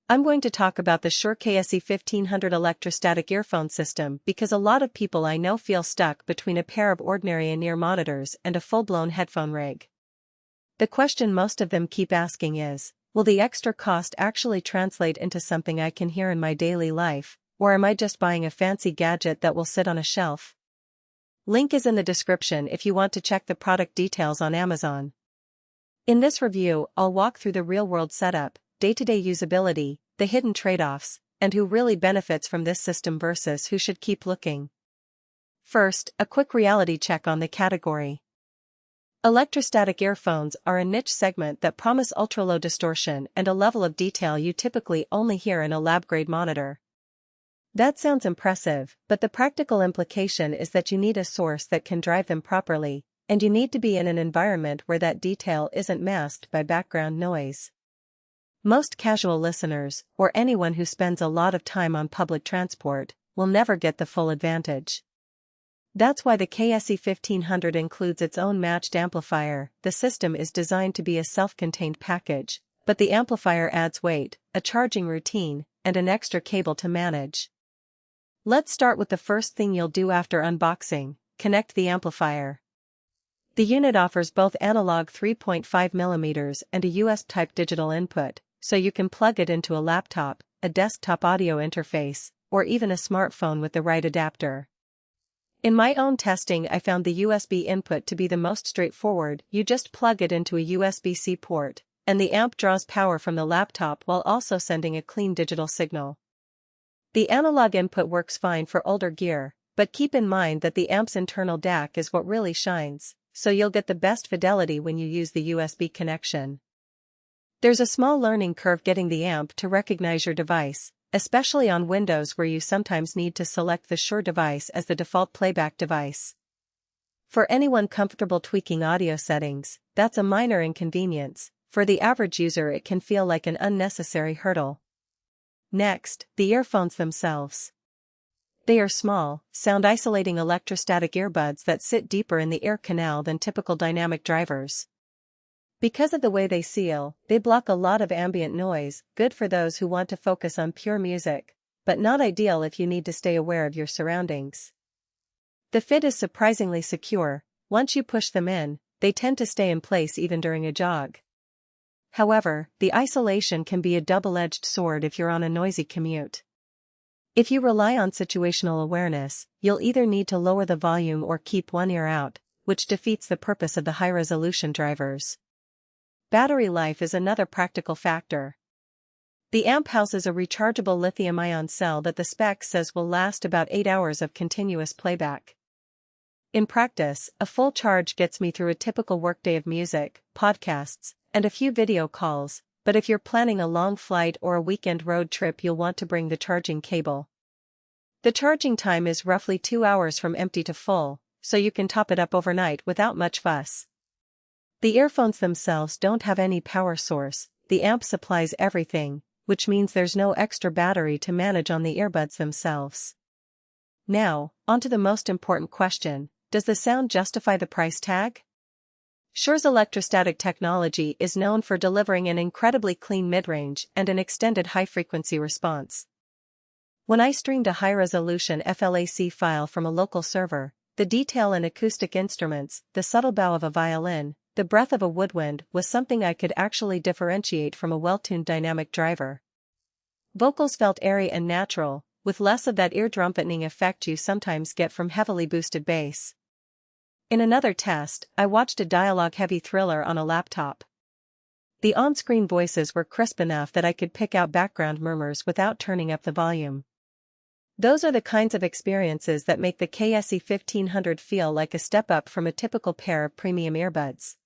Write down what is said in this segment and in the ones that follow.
I'm going to talk about the Shure KSE1500 Electrostatic Earphone system because a lot of people I know feel stuck between a pair of ordinary in-ear monitors and a full-blown headphone rig. The question most of them keep asking is, will the extra cost actually translate into something I can hear in my daily life, or am I just buying a fancy gadget that will sit on a shelf? Link is in the description if you want to check the product details on Amazon. In this review, I'll walk through the real-world setup, day-to-day usability, the hidden trade-offs, and who really benefits from this system versus who should keep looking. First, a quick reality check on the category. Electrostatic earphones are a niche segment that promise ultra-low distortion and a level of detail you typically only hear in a lab-grade monitor. That sounds impressive, but the practical implication is that you need a source that can drive them properly, and you need to be in an environment where that detail isn't masked by background noise. Most casual listeners, or anyone who spends a lot of time on public transport, will never get the full advantage. That's why the KSE1500 includes its own matched amplifier. The system is designed to be a self-contained package, but the amplifier adds weight, a charging routine, and an extra cable to manage. Let's start with the first thing you'll do after unboxing: connect the amplifier. The unit offers both analog 3.5mm and a USB-Type digital input, so you can plug it into a laptop, a desktop audio interface, or even a smartphone with the right adapter. In my own testing, I found the USB input to be the most straightforward. You just plug it into a USB-C port, and the amp draws power from the laptop while also sending a clean digital signal. The analog input works fine for older gear, but keep in mind that the amp's internal DAC is what really shines, so you'll get the best fidelity when you use the USB connection. There's a small learning curve getting the amp to recognize your device, especially on Windows where you sometimes need to select the Shure device as the default playback device. For anyone comfortable tweaking audio settings, that's a minor inconvenience. For the average user, it can feel like an unnecessary hurdle. Next, the earphones themselves. They are small, sound-isolating electrostatic earbuds that sit deeper in the ear canal than typical dynamic drivers. Because of the way they seal, they block a lot of ambient noise, good for those who want to focus on pure music, but not ideal if you need to stay aware of your surroundings. The fit is surprisingly secure. Once you push them in, they tend to stay in place even during a jog. However, the isolation can be a double-edged sword if you're on a noisy commute. If you rely on situational awareness, you'll either need to lower the volume or keep one ear out, which defeats the purpose of the high-resolution drivers. Battery life is another practical factor. The amp houses a rechargeable lithium-ion cell that the spec says will last about 8 hours of continuous playback. In practice, a full charge gets me through a typical workday of music, podcasts, and a few video calls, but if you're planning a long flight or a weekend road trip, you'll want to bring the charging cable. The charging time is roughly 2 hours from empty to full, so you can top it up overnight without much fuss. The earphones themselves don't have any power source. The amp supplies everything, which means there's no extra battery to manage on the earbuds themselves. Now, onto the most important question: does the sound justify the price tag? Shure's electrostatic technology is known for delivering an incredibly clean mid-range and an extended high-frequency response. When I streamed a high-resolution FLAC file from a local server, the detail in acoustic instruments, the subtle bow of a violin, the breath of a woodwind was something I could actually differentiate from a well-tuned dynamic driver. Vocals felt airy and natural, with less of that ear-drumpeting effect you sometimes get from heavily boosted bass. In another test, I watched a dialogue-heavy thriller on a laptop. The on-screen voices were crisp enough that I could pick out background murmurs without turning up the volume. Those are the kinds of experiences that make the KSE1500 feel like a step up from a typical pair of premium earbuds.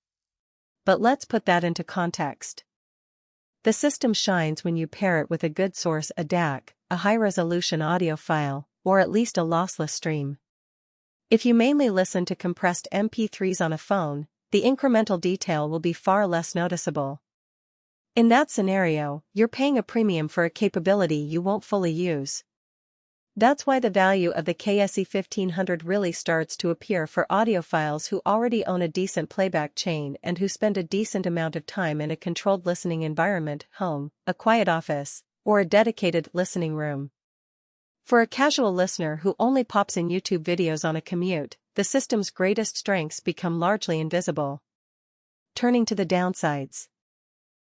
But let's put that into context. The system shines when you pair it with a good source, a DAC, a high-resolution audio file, or at least a lossless stream. If you mainly listen to compressed MP3s on a phone, the incremental detail will be far less noticeable. In that scenario, you're paying a premium for a capability you won't fully use. That's why the value of the KSE1500 really starts to appear for audiophiles who already own a decent playback chain and who spend a decent amount of time in a controlled listening environment, home, a quiet office, or a dedicated listening room. For a casual listener who only pops in YouTube videos on a commute, the system's greatest strengths become largely invisible. Turning to the downsides.